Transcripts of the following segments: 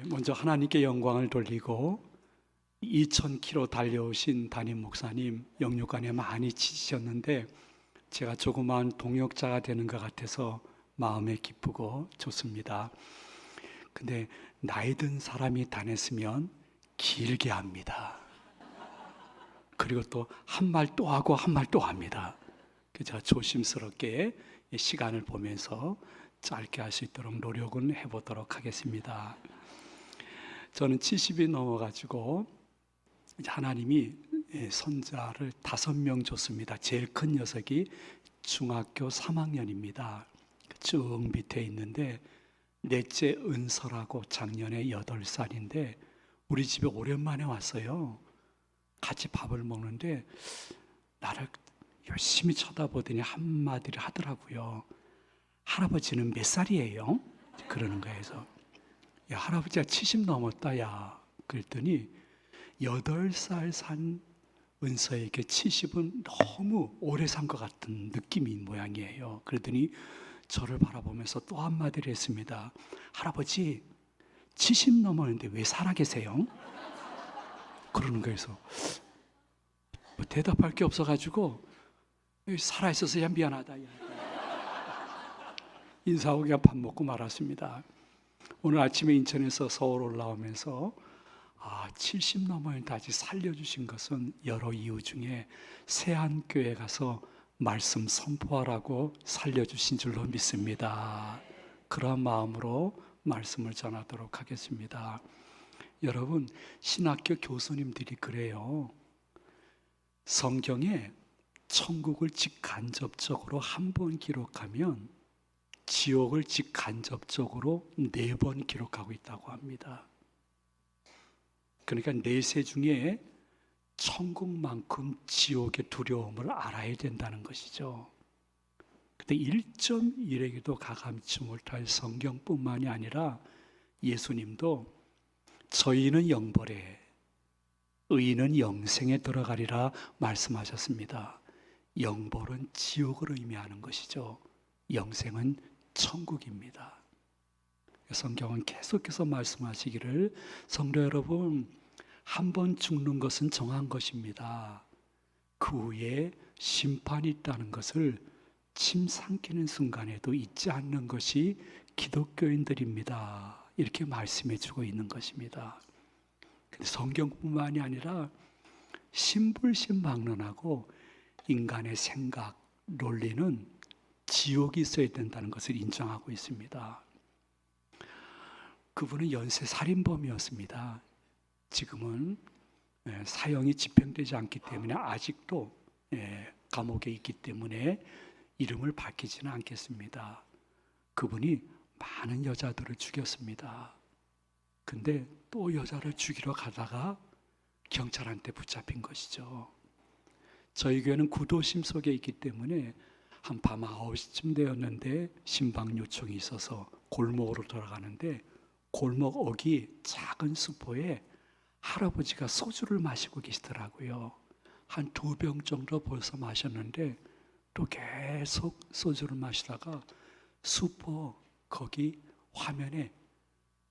먼저 하나님께 영광을 돌리고 2000km 달려오신 담임 목사님 영육간에 많이 지치셨는데 제가 조그마한 동역자가 되는 것 같아서 마음에 기쁘고 좋습니다. 근데 나이 든 사람이 다녔으면 길게 합니다. 그리고 또 한 말 또 하고 한 말 또 합니다. 제가 조심스럽게 시간을 보면서 짧게 할 수 있도록 노력은 해보도록 하겠습니다. 저는 70이 넘어가지고 하나님이 손자를 5명 줬습니다. 제일 큰 녀석이 중학교 3학년입니다. 쭉 밑에 있는데 넷째 은설하고 작년에 8살인데 우리 집에 오랜만에 왔어요. 같이 밥을 먹는데 나를 열심히 쳐다보더니 한마디를 하더라고요. 할아버지는 몇 살이에요? 그러는 거예요. 그래서 야, 할아버지가 70 넘었다 야. 그랬더니 8살 산 은서에게 70은 너무 오래 산 것 같은 느낌인 모양이에요. 그러더니 저를 바라보면서 또 한마디를 했습니다. 할아버지 70 넘었는데 왜 살아계세요? 그러는 거예요. 그래서 뭐 대답할 게 없어가지고 살아있어서 야 미안하다 야. 인사하고 그냥 밥 먹고 말았습니다. 오늘 아침에 인천에서 서울 올라오면서 70 넘었는데 아직 살려주신 것은 여러 이유 중에 세안교회 가서 말씀 선포하라고 살려주신 줄로 믿습니다. 그런 마음으로 말씀을 전하도록 하겠습니다. 여러분, 신학교 교수님들이 그래요. 성경에 천국을 직간접적으로 한 번 기록하면 지옥을 직간접적으로 4번 기록하고 있다고 합니다. 그러니까 내세 중에 천국만큼 지옥의 두려움을 알아야 된다는 것이죠. 근데 1.1에게도 가감치 못할 성경뿐만이 아니라 예수님도 저희는 영벌에 의인은 영생에 들어가리라 말씀하셨습니다. 영벌은 지옥을 의미하는 것이죠. 영생은 천국입니다. 성경은 계속해서 말씀하시기를 성도 여러분, 한 번 죽는 것은 정한 것입니다. 그 후에 심판이 있다는 것을 침 삼키는 순간에도 잊지 않는 것이 기독교인들입니다. 이렇게 말씀해 주고 있는 것입니다. 근데 성경뿐만이 아니라 신불신망론하고 인간의 생각, 논리는 지옥이 있어야 된다는 것을 인정하고 있습니다. 그분은 연쇄 살인범이었습니다. 지금은 사형이 집행되지 않기 때문에 아직도 감옥에 있기 때문에 이름을 밝히지는 않겠습니다. 그분이 많은 여자들을 죽였습니다. 근데 또 여자를 죽이러 가다가 경찰한테 붙잡힌 것이죠. 저희 교회는 구도심 속에 있기 때문에 한 밤 9시쯤 되었는데 신방 요청이 있어서 골목으로 돌아가는데 골목 어기 작은 수포에 할아버지가 소주를 마시고 계시더라고요. 한 2병 정도 벌써 마셨는데 또 계속 소주를 마시다가 수포 거기 화면에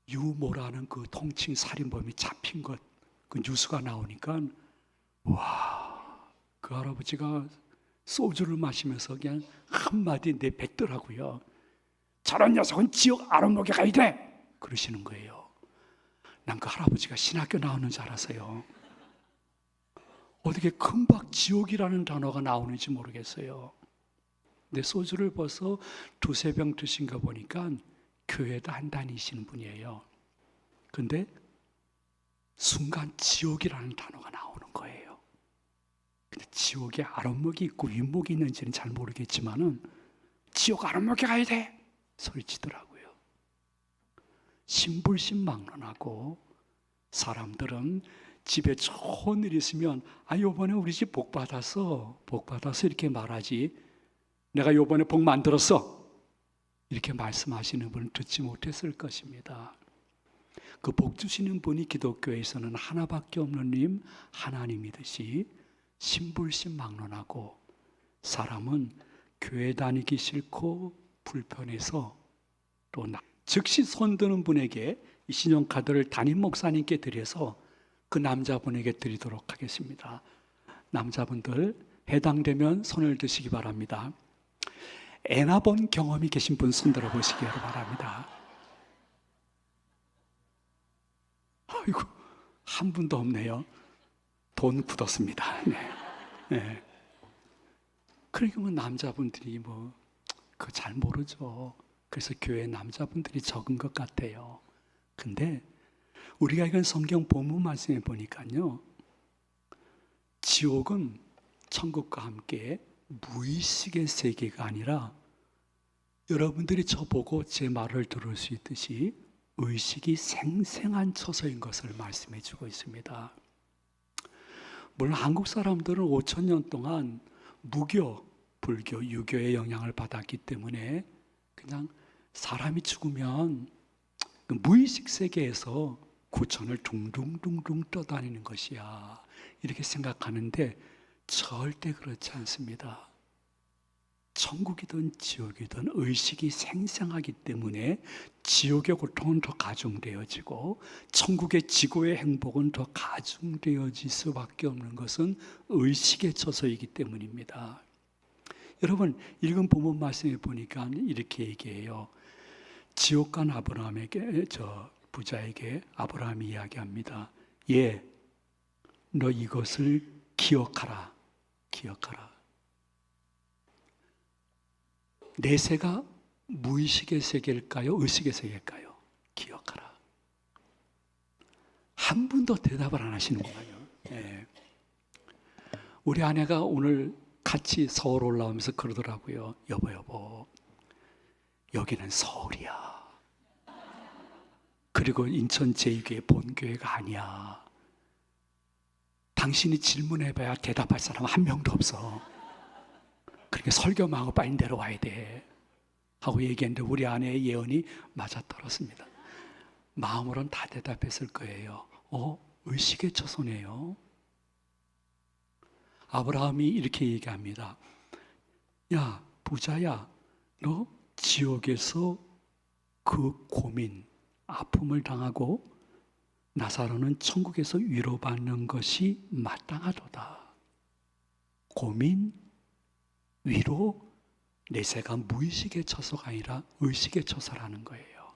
유모라는 그 통칭 살인범이 잡힌 것, 그 뉴스가 나오니까 와, 그 할아버지가 소주를 마시면서 그냥 한마디 내뱉더라고요. 저런 녀석은 지옥 아랫목에 가야 돼! 그러시는 거예요. 난 그 할아버지가 신학교 나오는 줄 알았어요. 어떻게 금방 지옥이라는 단어가 나오는지 모르겠어요. 근데 소주를 벌써 2-3병 드신 거 보니까 교회도 안 다니시는 분이에요. 근데 순간 지옥이라는 단어가 나오는 거예요. 근데 지옥에 아랫목이 있고 윗목이 있는지는 잘 모르겠지만은 지옥 아랫목에 가야 돼! 소리치더라고요. 신불신망론하고 사람들은 집에 좋은 일 있으면 요번에 우리 집 복 받았어 이렇게 말하지 내가 요번에 복 만들었어 이렇게 말씀하시는 분은 듣지 못했을 것입니다. 그 복 주시는 분이 기독교에서는 하나밖에 없는 님 하나님이듯이 신불신망론하고 사람은 교회 다니기 싫고 불편해서 또 즉시 손드는 분에게 이 신용카드를 담임 목사님께 드려서 그 남자분에게 드리도록 하겠습니다. 남자분들 해당되면 손을 드시기 바랍니다. 애나 본 경험이 계신 분 손들어 보시기 바랍니다. 아이고, 한 분도 없네요. 돈 굳었습니다. 네. 네. 그러니까 뭐 남자분들이 그거 잘 모르죠. 그래서 교회 남자분들이 적은 것 같아요. 근데 우리가 이건 성경 본문 말씀에 보니까요, 지옥은 천국과 함께 무의식의 세계가 아니라 여러분들이 저보고 제 말을 들을 수 있듯이 의식이 생생한 처소인 것을 말씀해 주고 있습니다. 물론 한국 사람들은 5,000년 동안 무교, 불교, 유교의 영향을 받았기 때문에 그냥 사람이 죽으면 그 무의식 세계에서 구천을 둥둥둥둥 떠다니는 것이야, 이렇게 생각하는데 절대 그렇지 않습니다. 천국이든 지옥이든 의식이 생생하기 때문에 지옥의 고통은 더 가중되어지고 천국의 지고의 행복은 더 가중되어질 수밖에 없는 것은 의식의 처소이기 때문입니다. 여러분, 읽은 본문 말씀에 보니까 이렇게 얘기해요. 지옥 간 아브라함에게, 부자에게 아브라함이 이야기합니다. 예, 너 이것을 기억하라. 기억하라. 내세가 무의식의 세계일까요? 의식의 세계일까요? 기억하라. 한 분도 대답을 안 하시는구나요. 네. 우리 아내가 오늘 같이 서울 올라오면서 그러더라고요. 여보, 여기는 서울이야. 그리고 인천 제2교회 본교회가 아니야. 당신이 질문해봐야 대답할 사람 한 명도 없어. 그러니까 설교만 하고 빨리 내려와야 돼 하고 얘기했는데 우리 아내의 예언이 맞아떨었습니다. 마음으로는 다 대답했을 거예요. 의식의 처소네요. 아브라함이 이렇게 얘기합니다. 야, 부자야, 너 지옥에서 그 고민, 아픔을 당하고 나사로는 천국에서 위로받는 것이 마땅하도다. 고민, 위로, 내세가 무의식의 처소가 아니라 의식의 처소라는 거예요.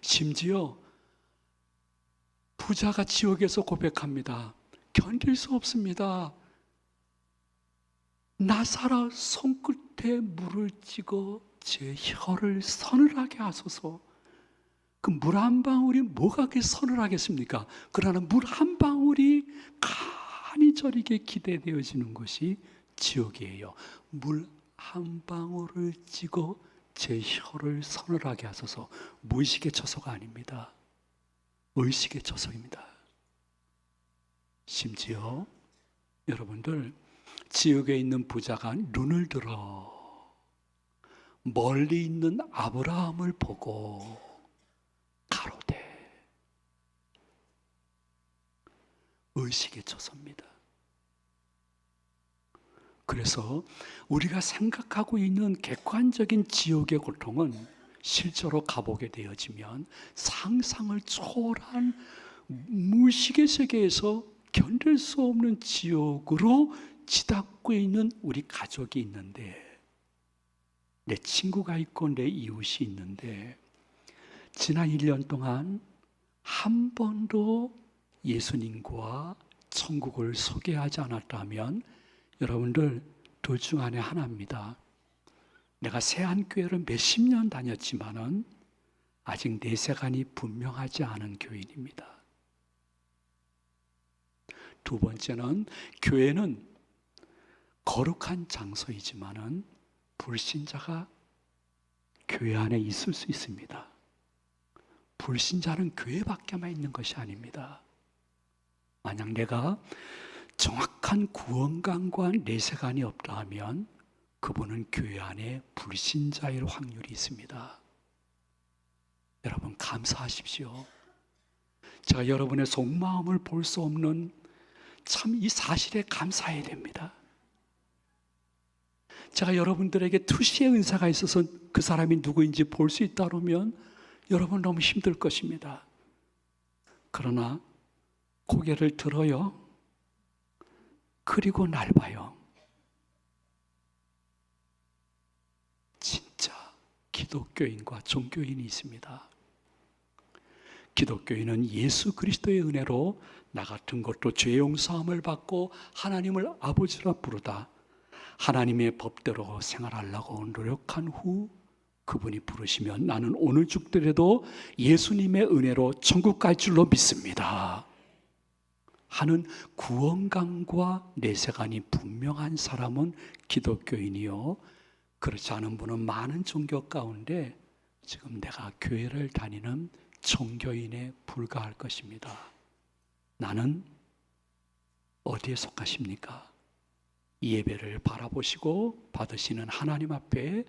심지어 부자가 지옥에서 고백합니다. 견딜 수 없습니다. 나사라 손끝에 물을 찍어 제 혀를 서늘하게 하소서. 그 물 한 방울이 뭐가 그렇게 서늘하겠습니까? 그러나 물 한 방울이 간이 저리게 기대되어지는 것이 지옥이에요. 물 한 방울을 찍어 제 혀를 서늘하게 하소서. 무의식의 처소가 아닙니다. 의식의 처소입니다. 심지어 여러분들, 지옥에 있는 부자가 눈을 들어 멀리 있는 아브라함을 보고 가로되, 의식의 처소입니다. 그래서 우리가 생각하고 있는 객관적인 지옥의 고통은 실제로 가보게 되어지면 상상을 초월한 무의식의 세계에서 견딜 수 없는 지옥으로 치닫고 있는 우리 가족이 있는데, 내 친구가 있고 내 이웃이 있는데, 지난 1년 동안 한 번도 예수님과 천국을 소개하지 않았다면 여러분들 둘 중 안에 하나입니다. 내가 세안교회를 몇십 년 다녔지만은 아직 내세관이 분명하지 않은 교인입니다. 두 번째는, 교회는 거룩한 장소이지만은 불신자가 교회 안에 있을 수 있습니다. 불신자는 교회 밖에만 있는 것이 아닙니다. 만약 내가 정확한 구원관과 내세관이 없다 하면 그분은 교회 안에 불신자일 확률이 있습니다. 여러분, 감사하십시오. 제가 여러분의 속마음을 볼 수 없는 참 이 사실에 감사해야 됩니다. 제가 여러분들에게 투시의 은사가 있어서 그 사람이 누구인지 볼 수 있다 그러면 여러분 너무 힘들 것입니다. 그러나 고개를 들어요. 그리고 날 봐요. 진짜 기독교인과 종교인이 있습니다. 기독교인은 예수 그리스도의 은혜로 나 같은 것도 죄 용서함을 받고 하나님을 아버지라 부르다 하나님의 법대로 생활하려고 노력한 후 그분이 부르시면 나는 오늘 죽더라도 예수님의 은혜로 천국 갈 줄로 믿습니다 하는 구원감과 내세관이 분명한 사람은 기독교인이요, 그렇지 않은 분은 많은 종교 가운데 지금 내가 교회를 다니는 종교인에 불과할 것입니다. 나는 어디에 속하십니까? 이 예배를 바라보시고 받으시는 하나님 앞에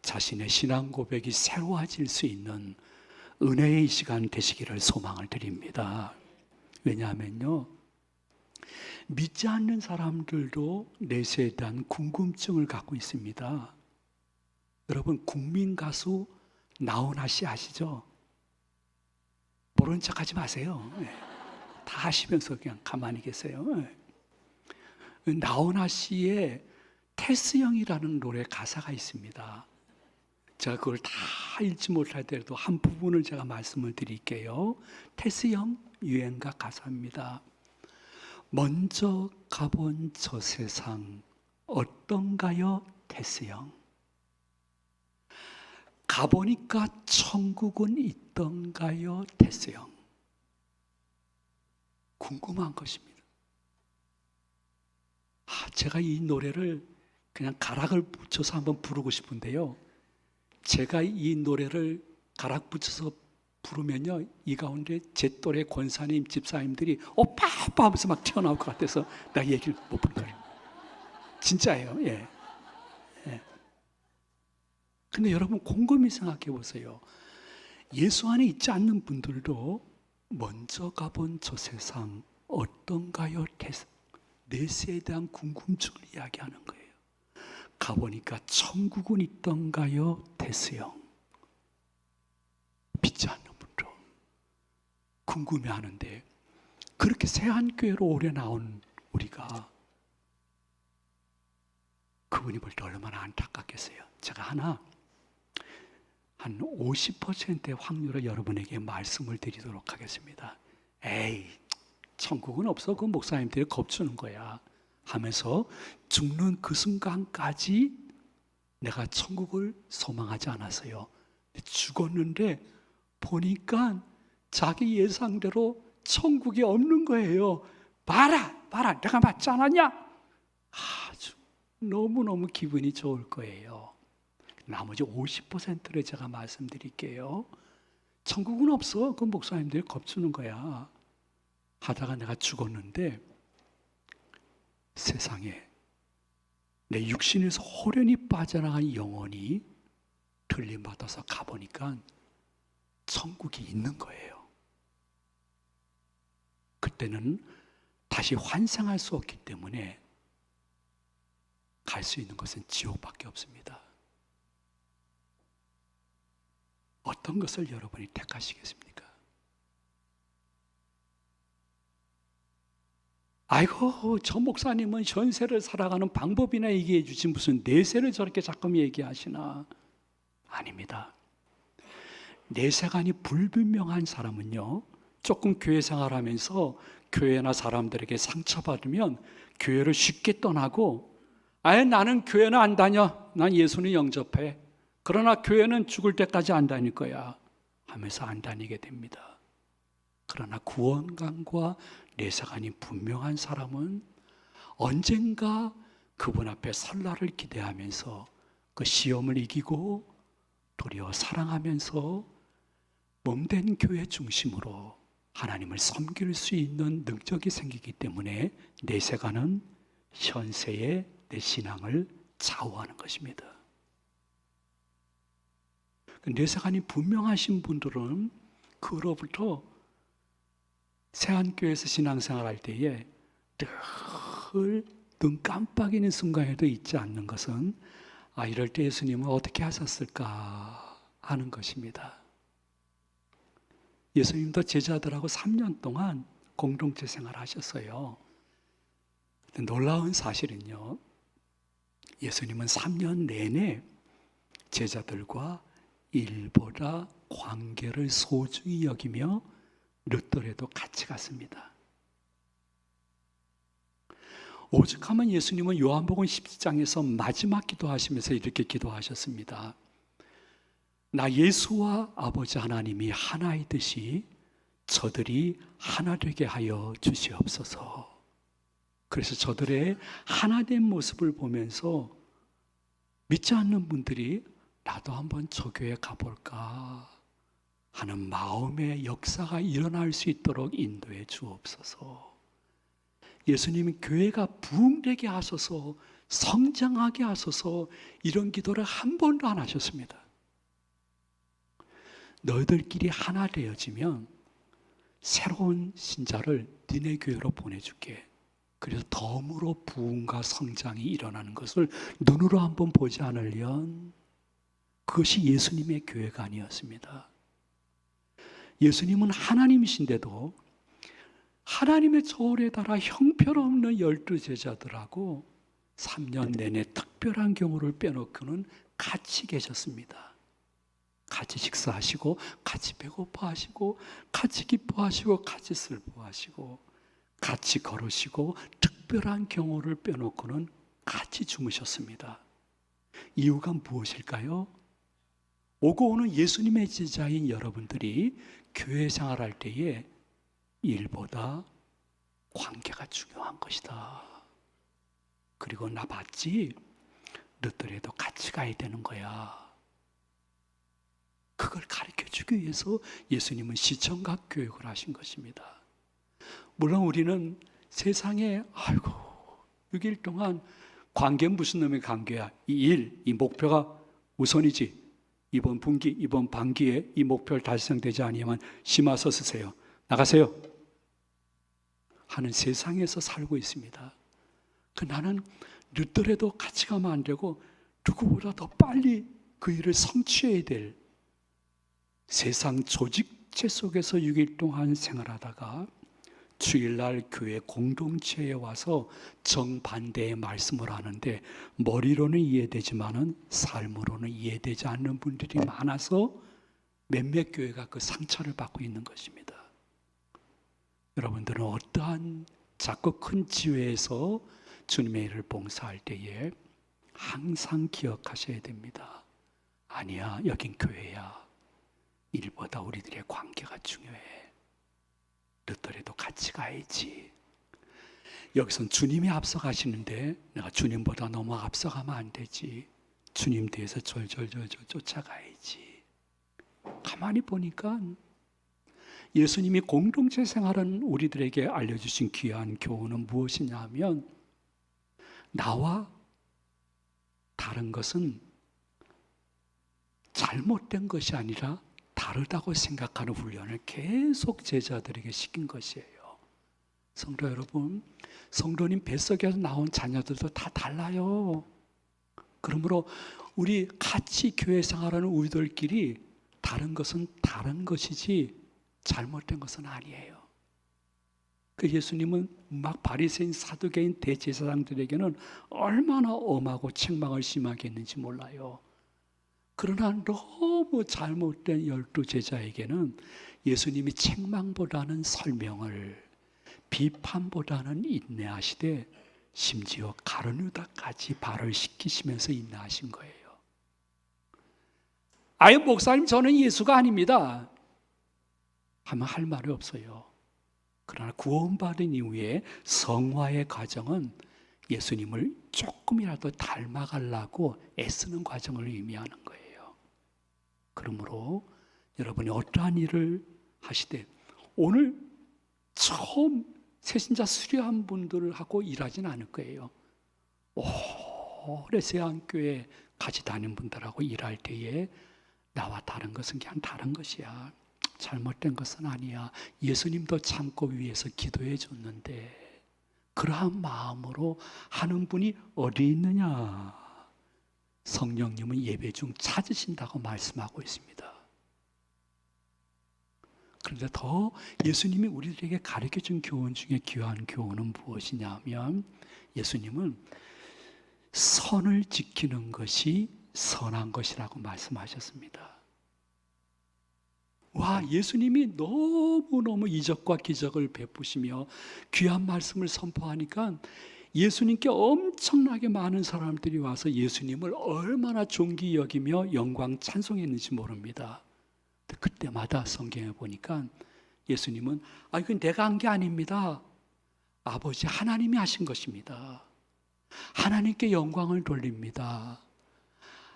자신의 신앙 고백이 새로워질 수 있는 은혜의 시간 되시기를 소망을 드립니다. 왜냐하면요, 믿지 않는 사람들도 내세에 대한 궁금증을 갖고 있습니다. 여러분, 국민 가수 나훈아 씨 아시죠? 모른 척 하지 마세요. 다 아시면서 그냥 가만히 계세요. 나훈아 씨의 테스 형이라는 노래 가사가 있습니다. 제가 그걸 다 읽지 못하더라도 한 부분을 제가 말씀을 드릴게요. 테스 형 유행가 가사입니다. 먼저 가본 저 세상 어떤가요, 테스 형? 가보니까 천국은 있던가요, 테스 형? 궁금한 것입니다. 제가 이 노래를 그냥 가락을 붙여서 한번 부르고 싶은데요, 제가 이 노래를 가락 붙여서 부르면요, 이 가운데 제 또래 권사님, 집사님들이 오빠 오빠 하면서 막 튀어나올 것 같아서 나 얘기를 못 부른 거예요. 진짜예요. 예. 근데 여러분 곰곰이 생각해 보세요. 예수 안에 있지 않는 분들도 먼저 가본 저 세상 어떤가요? 내세에 대한 궁금증을 이야기하는 거예요. 가보니까 천국은 있던가요? 테스형. 믿지 않는 분도 궁금해하는데, 그렇게 새한교회로 오래 나온 우리가 그분이 볼 때 얼마나 안타깝겠어요. 제가 한 50%의 확률을 여러분에게 말씀을 드리도록 하겠습니다. 에이, 천국은 없어. 그 목사님들이 겁주는 거야 하면서 죽는 그 순간까지 내가 천국을 소망하지 않았어요. 죽었는데 보니까 자기 예상대로 천국이 없는 거예요. 봐라 내가 맞지 않았냐? 아주 너무너무 기분이 좋을 거예요. 나머지 50%를 제가 말씀드릴게요. 천국은 없어. 그 목사님들이 겁주는 거야 하다가 내가 죽었는데 세상에 내 육신에서 호련히 빠져나간 영혼이 들림받아서 가보니까 천국이 있는 거예요. 그때는 다시 환생할 수 없기 때문에 갈 수 있는 것은 지옥밖에 없습니다. 어떤 것을 여러분이 택하시겠습니까? 아이고, 저 목사님은 현세를 살아가는 방법이나 얘기해 주지 무슨 내세를 저렇게 자꾸 얘기하시나? 아닙니다. 내세관이 불분명한 사람은요, 조금 교회 생활하면서 교회나 사람들에게 상처받으면 교회를 쉽게 떠나고, 아예 나는 교회는 안 다녀. 난 예수는 영접해. 그러나 교회는 죽을 때까지 안 다닐 거야 하면서 안 다니게 됩니다. 그러나 구원관과 내세관이 분명한 사람은 언젠가 그분 앞에 설 날을 기대하면서 그 시험을 이기고 도리어 사랑하면서 몸된 교회 중심으로 하나님을 섬길 수 있는 능력이 생기기 때문에 내세관은 현세의 내 신앙을 좌우하는 것입니다. 내세관이 분명하신 분들은 그로부터 새한교회에서 신앙생활할 때에 늘 눈 깜빡이는 순간에도 있지 않는 것은 이럴 때 예수님은 어떻게 하셨을까 하는 것입니다. 예수님도 제자들하고 3년 동안 공동체 생활을 하셨어요. 놀라운 사실은요, 예수님은 3년 내내 제자들과 일보다 관계를 소중히 여기며 늦더라도 같이 갔습니다. 오죽하면 예수님은 요한복음 10장에서 마지막 기도하시면서 이렇게 기도하셨습니다. 나 예수와 아버지 하나님이 하나이듯이 저들이 하나 되게 하여 주시옵소서. 그래서 저들의 하나된 모습을 보면서 믿지 않는 분들이 나도 한번 저 교회 가볼까 하는 마음의 역사가 일어날 수 있도록 인도해 주옵소서. 예수님이 교회가 부흥되게 하소서, 성장하게 하소서, 이런 기도를 한 번도 안 하셨습니다. 너희들끼리 하나 되어지면 새로운 신자를 니네 교회로 보내줄게. 그래서 덤으로 부흥과 성장이 일어나는 것을 눈으로 한번 보지 않으련 그것이 예수님의 교회가 아니었습니다. 예수님은 하나님이신데도 하나님의 저울에 따라 형편없는 12 제자들하고 3년 내내 특별한 경우를 빼놓고는 같이 계셨습니다. 같이 식사하시고, 같이 배고파하시고, 같이 기뻐하시고, 같이 슬퍼하시고, 같이 걸으시고, 특별한 경우를 빼놓고는 같이 주무셨습니다. 이유가 무엇일까요? 오고 오는 예수님의 제자인 여러분들이 교회 생활할 때에 일보다 관계가 중요한 것이다. 그리고 나 봤지? 늦더라도 같이 가야 되는 거야. 그걸 가르쳐주기 위해서 예수님은 시청각 교육을 하신 것입니다. 물론 우리는 세상에 6일 동안 관계는 무슨 놈의 관계야? 이 목표가 우선이지. 이번 분기, 이번 반기에 이 목표를 달성되지 않으면 심화서 쓰세요. 나가세요. 하는 세상에서 살고 있습니다. 나는 늦더라도 같이 가면 안 되고 누구보다 더 빨리 그 일을 성취해야 될 세상 조직체 속에서 6일 동안 생활하다가 주일날 교회 공동체에 와서 정반대의 말씀을 하는데 머리로는 이해되지만은 삶으로는 이해되지 않는 분들이 많아서 몇몇 교회가 그 상처를 받고 있는 것입니다. 여러분들은 어떠한 작고 큰 지회에서 주님의 일을 봉사할 때에 항상 기억하셔야 됩니다. 아니야, 여긴 교회야. 일보다 우리들의 관계가 중요해. 늦더라도 같이 가야지. 여기선 주님이 앞서가시는데 내가 주님보다 너무 앞서가면 안 되지. 주님 뒤에서 졸졸졸 쫓아가야지. 가만히 보니까 예수님이 공동체 생활은 우리들에게 알려주신 귀한 교훈은 무엇이냐 하면 나와 다른 것은 잘못된 것이 아니라 다르다고 생각하는 훈련을 계속 제자들에게 시킨 것이에요. 성도 여러분, 성도님 뱃속에서 나온 자녀들도 다 달라요. 그러므로 우리 같이 교회 생활하는 우리들끼리 다른 것은 다른 것이지 잘못된 것은 아니에요. 그 예수님은 막 바리새인, 사두개인, 대제사장들에게는 얼마나 엄하고 책망을 심하게 했는지 몰라요. 그러나 너무 잘못된 12 제자에게는 예수님이 책망보다는 설명을, 비판보다는 인내하시되 심지어 가룟유다까지 발을 씻기시면서 인내하신 거예요. 아예 목사님 저는 예수가 아닙니다 하면 할 말이 없어요. 그러나 구원받은 이후에 성화의 과정은 예수님을 조금이라도 닮아가려고 애쓰는 과정을 의미하는 거예요. 그러므로 여러분이 어떠한 일을 하시되 오늘 처음 새신자 수료한 분들하고 일하지는 않을 거예요. 오래 세안교회 같이 다니는 분들하고 일할 때에 나와 다른 것은 그냥 다른 것이야. 잘못된 것은 아니야. 예수님도 참고 위해서 기도해 줬는데 그러한 마음으로 하는 분이 어디 있느냐? 성령님은 예배 중 찾으신다고 말씀하고 있습니다. 그런데 더 예수님이 우리들에게 가르쳐준 교훈 중에 귀한 교훈은 무엇이냐면 예수님은 선을 지키는 것이 선한 것이라고 말씀하셨습니다. 와, 예수님이 너무너무 이적과 기적을 베푸시며 귀한 말씀을 선포하니까 예수님께 엄청나게 많은 사람들이 와서 예수님을 얼마나 존귀 여기며 영광 찬송했는지 모릅니다. 그때마다 성경에 보니까 예수님은 이건 내가 한 게 아닙니다. 아버지 하나님이 하신 것입니다. 하나님께 영광을 돌립니다.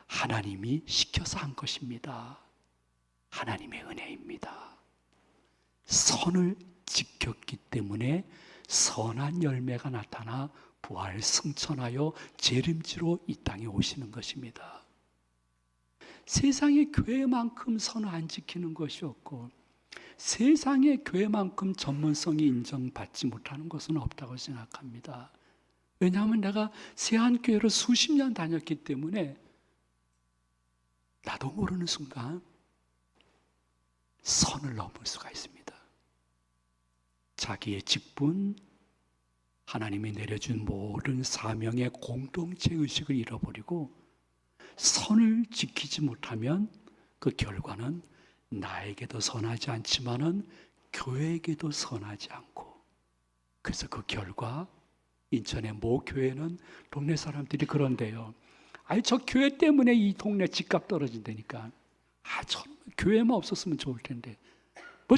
하나님이 시켜서 한 것입니다. 하나님의 은혜입니다. 선을 지켰기 때문에 선한 열매가 나타나 부활 승천하여 재림지로 이 땅에 오시는 것입니다. 세상의 교회만큼 선을 안 지키는 것이 없고 세상의 교회만큼 전문성이 인정받지 못하는 것은 없다고 생각합니다. 왜냐하면 내가 세한교회로 수십 년 다녔기 때문에 나도 모르는 순간 선을 넘을 수가 있습니다. 자기의 직분, 하나님이 내려준 모든 사명의 공동체 의식을 잃어버리고 선을 지키지 못하면 그 결과는 나에게도 선하지 않지만은 교회에게도 선하지 않고, 그래서 그 결과 인천의 모 교회는 동네 사람들이 그런데요. 저 교회 때문에 이 동네 집값 떨어진다니까. 전 교회만 없었으면 좋을 텐데.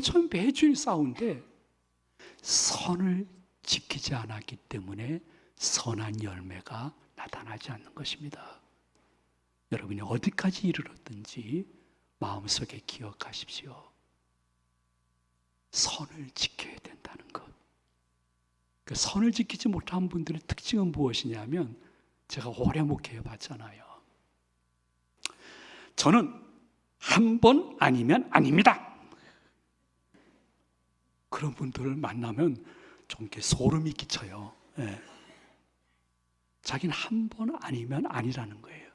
전 매주일 싸운데 선을 지키지 않았기 때문에 선한 열매가 나타나지 않는 것입니다. 여러분이 어디까지 이르렀든지 마음속에 기억하십시오. 선을 지켜야 된다는 것. 그 선을 지키지 못한 분들의 특징은 무엇이냐면, 제가 오래 목회해 봤잖아요. 저는 한 번 아니면 아닙니다. 그런 분들을 만나면 좀 이렇게 소름이 끼쳐요. 예. 자기는 한 번 아니면 아니라는 거예요.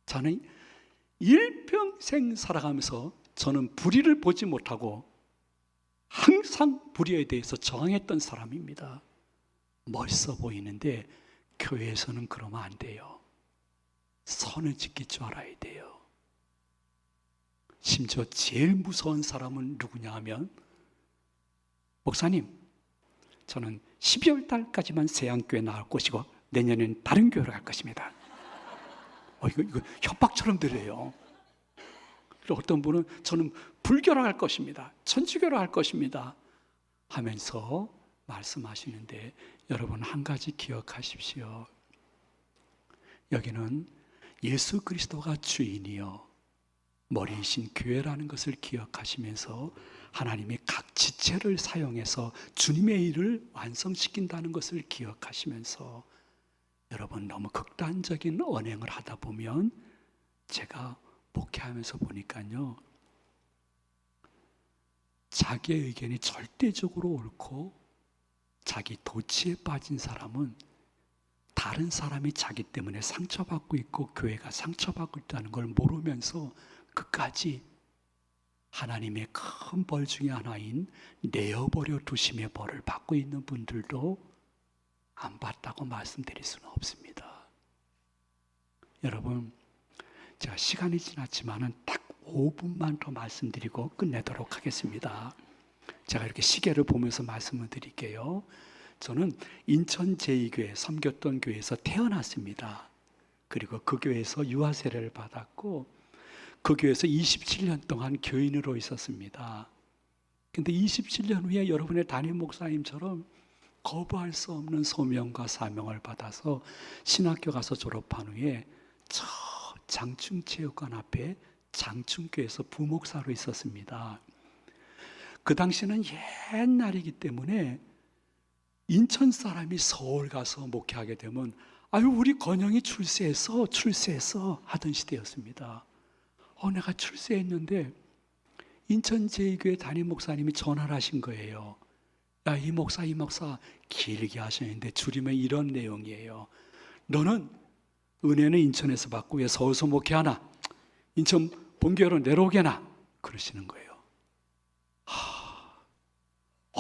저는 일평생 살아가면서 저는 불의를 보지 못하고 항상 불의에 대해서 저항했던 사람입니다. 멋있어 보이는데 교회에서는 그러면 안 돼요. 선을 지킬 줄 알아야 돼요. 심지어 제일 무서운 사람은 누구냐 하면, 목사님, 저는 12월 달까지만 세안교회 나올 것이고 내년엔 다른 교회로 갈 것입니다. 이거 협박처럼 들려요. 어떤 분은 저는 불교로 갈 것입니다. 천주교로 갈 것입니다 하면서 말씀하시는데, 여러분 한 가지 기억하십시오. 여기는 예수 그리스도가 주인이요 머리이신 교회라는 것을 기억하시면서 하나님이 각 지체를 사용해서 주님의 일을 완성시킨다는 것을 기억하시면서, 여러분 너무 극단적인 언행을 하다 보면, 제가 목회하면서 보니까요, 자기의 의견이 절대적으로 옳고 자기 도치에 빠진 사람은 다른 사람이 자기 때문에 상처받고 있고 교회가 상처받고 있다는 걸 모르면서 끝까지 하나님의 큰 벌 중에 하나인 내어버려 두심의 벌을 받고 있는 분들도 안 받다고 말씀드릴 수는 없습니다. 여러분, 제가 시간이 지났지만은 딱 5분만 더 말씀드리고 끝내도록 하겠습니다. 제가 이렇게 시계를 보면서 말씀을 드릴게요. 저는 인천 제2교회 섬겼던 교회에서 태어났습니다. 그리고 그 교회에서 유아 세례를 받았고 그 교회에서 27년 동안 교인으로 있었습니다. 근데 27년 후에 여러분의 담임 목사님처럼 거부할 수 없는 소명과 사명을 받아서 신학교 가서 졸업한 후에 저 장충체육관 앞에 장충교에서 부목사로 있었습니다. 그 당시는 옛날이기 때문에 인천 사람이 서울 가서 목회하게 되면 우리 건영이 출세했어 하던 시대였습니다. 내가 출세했는데 인천 제2교회 담임 목사님이 전화를 하신 거예요. 이 목사 길게 하셨는데 줄이면 이런 내용이에요. 너는 은혜는 인천에서 받고 왜 서울서 목회하나? 인천 본교로 내려오게나? 그러시는 거예요.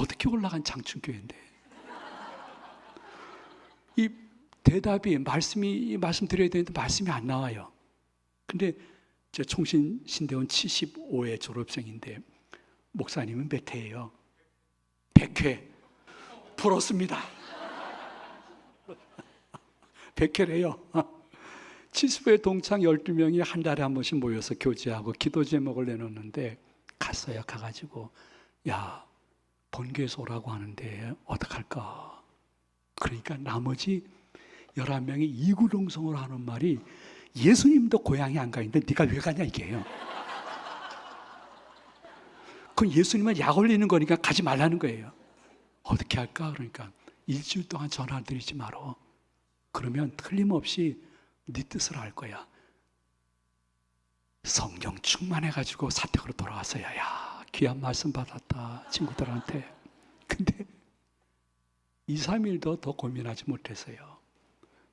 어떻게 올라간 장충교회인데. 이 대답이 말씀드려야 되는데 말씀이 안 나와요. 근데 제 총신신대원 75회 졸업생인데 목사님은 몇 회예요? 100회. 부럽습니다. 100회래요. 70회 동창 12명이 한 달에 한 번씩 모여서 교제하고 기도 제목을 내놓는데 갔어요. 가가지고 야, 본교에서 오라고 하는데 어떡할까? 그러니까 나머지 11명이 이구동성으로 하는 말이 예수님도 고향이 안 가 있는데 네가 왜 가냐 이게요. 그건 예수님은 약 올리는 거니까 가지 말라는 거예요. 어떻게 할까? 그러니까 일주일 동안 전화 드리지 말어. 그러면 틀림없이 네 뜻을 알 거야. 성령 충만해가지고 사택으로 돌아왔어요. 야, 귀한 말씀 받았다 친구들한테. 근데 2, 3일도 더 고민하지 못했어요.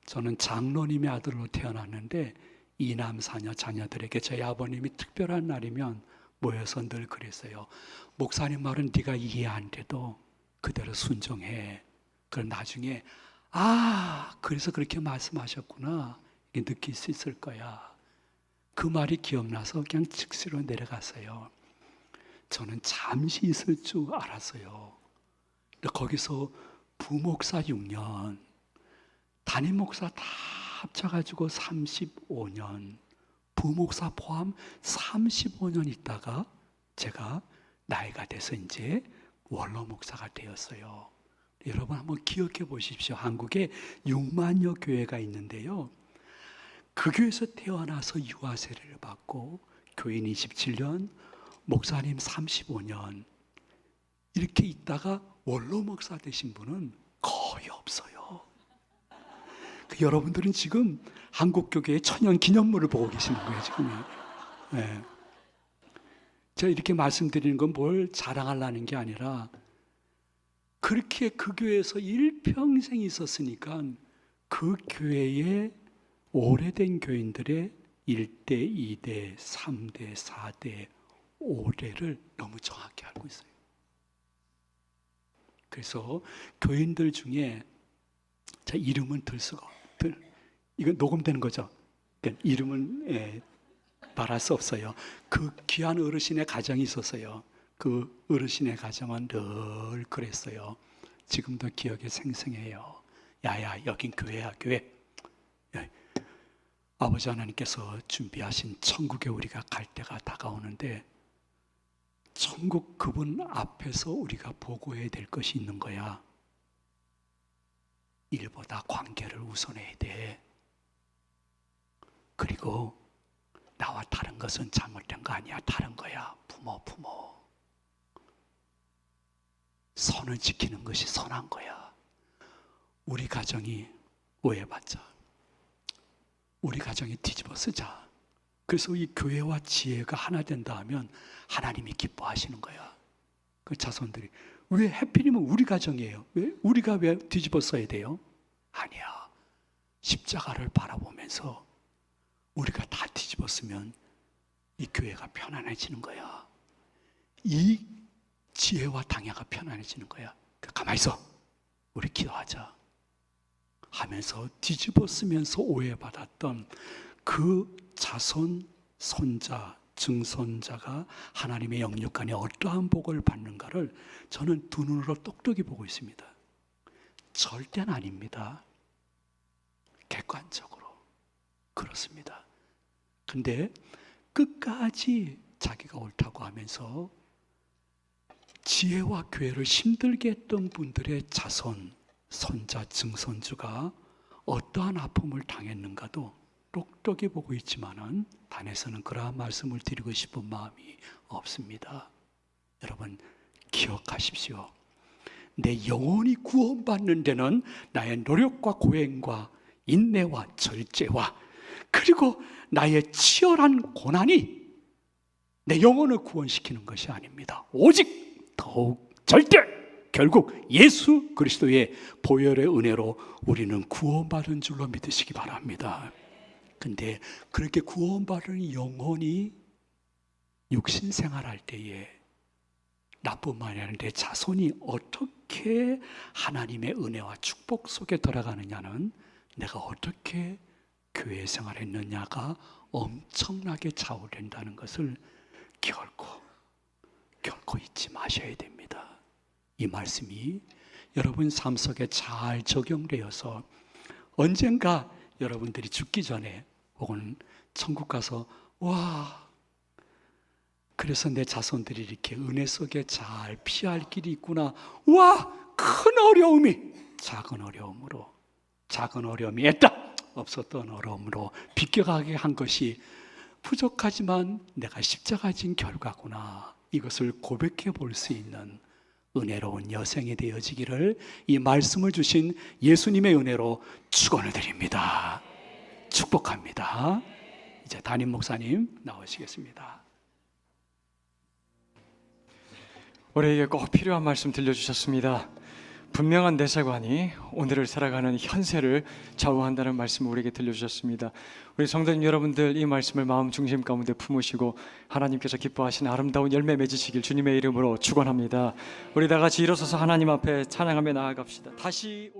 저는 장로님의 아들로 태어났는데 이남 사녀 자녀들에게 저희 아버님이 특별한 날이면 모여서 늘 그랬어요. 목사님 말은 네가 이해 안 돼도 그대로 순종해. 그럼 나중에 그래서 그렇게 말씀하셨구나 이렇게 느낄 수 있을 거야. 그 말이 기억나서 그냥 즉시로 내려갔어요. 저는 잠시 있을 줄 알았어요. 거기서 부목사 6년, 담임 목사 다 합쳐가지고 35년, 부목사 포함 35년 있다가 제가 나이가 돼서 이제 원로 목사가 되었어요. 여러분 한번 기억해 보십시오. 한국에 6만여 교회가 있는데요. 그 교회에서 태어나서 유아 세례를 받고 교인 27년, 목사님 35년 이렇게 있다가 원로 목사 되신 분은 거의 없어요. 여러분들은 지금 한국 교계의 천연 기념물을 보고 계시는 거예요, 지금. 네. 제가 이렇게 말씀드리는 건 뭘 자랑하려는 게 아니라 그렇게 그 교회에서 일평생 있었으니까 그 교회의 오래된 교인들의 1대, 2대, 3대, 4대, 5대를 너무 정확히 알고 있어요. 그래서 교인들 중에 자 이름은 이건 녹음되는 거죠. 그러니까 이름은 말할 수 없어요. 그 귀한 어르신의 가정이 있었어요. 그 어르신의 가정은 늘 그랬어요. 지금도 기억에 생생해요. 야야, 여긴 교회야, 교회. 아버지 하나님께서 준비하신 천국에 우리가 갈 때가 다가오는데 천국 그분 앞에서 우리가 보고해야 될 것이 있는 거야. 일보다 관계를 우선해야 돼. 그리고 나와 다른 것은 잘못된 거 아니야. 다른 거야. 부모. 선을 지키는 것이 선한 거야. 우리 가정이 오해받자. 우리 가정이 뒤집어 쓰자. 그래서 이 교회와 지혜가 하나 된다 하면 하나님이 기뻐하시는 거야. 그 자손들이 왜 하필이면 우리 가정이에요? 왜 우리가 왜 뒤집어 써야 돼요? 아니야. 십자가를 바라보면서 우리가 다 뒤집어 쓰면 이 교회가 편안해지는 거야. 이 지혜와 당야가 편안해지는 거야. 가만히 있어. 우리 기도하자 하면서 뒤집어 쓰면서 오해받았던 그 자손, 손자, 증손자가 하나님의 영육간에 어떠한 복을 받는가를 저는 두 눈으로 똑똑히 보고 있습니다. 절대는 아닙니다. 객관적으로 그렇습니다. 근데 끝까지 자기가 옳다고 하면서 지혜와 교회를 힘들게 했던 분들의 자손, 손자, 증손주가 어떠한 아픔을 당했는가도 똑똑히 보고 있지만은 단에서는 그러한 말씀을 드리고 싶은 마음이 없습니다. 여러분 기억하십시오. 내 영혼이 구원받는 데는 나의 노력과 고행과 인내와 절제와 그리고 나의 치열한 고난이 내 영혼을 구원시키는 것이 아닙니다. 오직 더욱 절대 결국 예수 그리스도의 보혈의 은혜로 우리는 구원받은 줄로 믿으시기 바랍니다. 근데 그렇게 구원받은 영혼이 육신 생활할 때에 나뿐만 아니라 내 자손이 어떻게 하나님의 은혜와 축복 속에 들어가느냐는 내가 어떻게 교회 생활했느냐가 엄청나게 좌우된다는 것을 결코 잊지 마셔야 됩니다. 이 말씀이 여러분 삶 속에 잘 적용되어서 언젠가 여러분들이 죽기 전에 혹은 천국 가서 와, 그래서 내 자손들이 이렇게 은혜 속에 잘 피할 길이 있구나. 와, 큰 어려움이 작은 어려움이 없었던 어려움으로 비껴가게 한 것이 부족하지만 내가 십자가 진 결과구나. 이것을 고백해 볼 수 있는 은혜로운 여생이 되어지기를 이 말씀을 주신 예수님의 은혜로 축원을 드립니다. 축복합니다. 이제 담임 목사님 나오시겠습니다. 우리에게 꼭 필요한 말씀 들려주셨습니다. 분명한 내세관이 오늘을 살아가는 현세를 좌우한다는 말씀을 우리에게 들려주셨습니다. 우리 성도님 여러분들, 이 말씀을 마음 중심 가운데 품으시고 하나님께서 기뻐하시는 아름다운 열매 맺으시길 주님의 이름으로 축원합니다. 우리 다 같이 일어서서 하나님 앞에 찬양하며 나아갑시다. 다시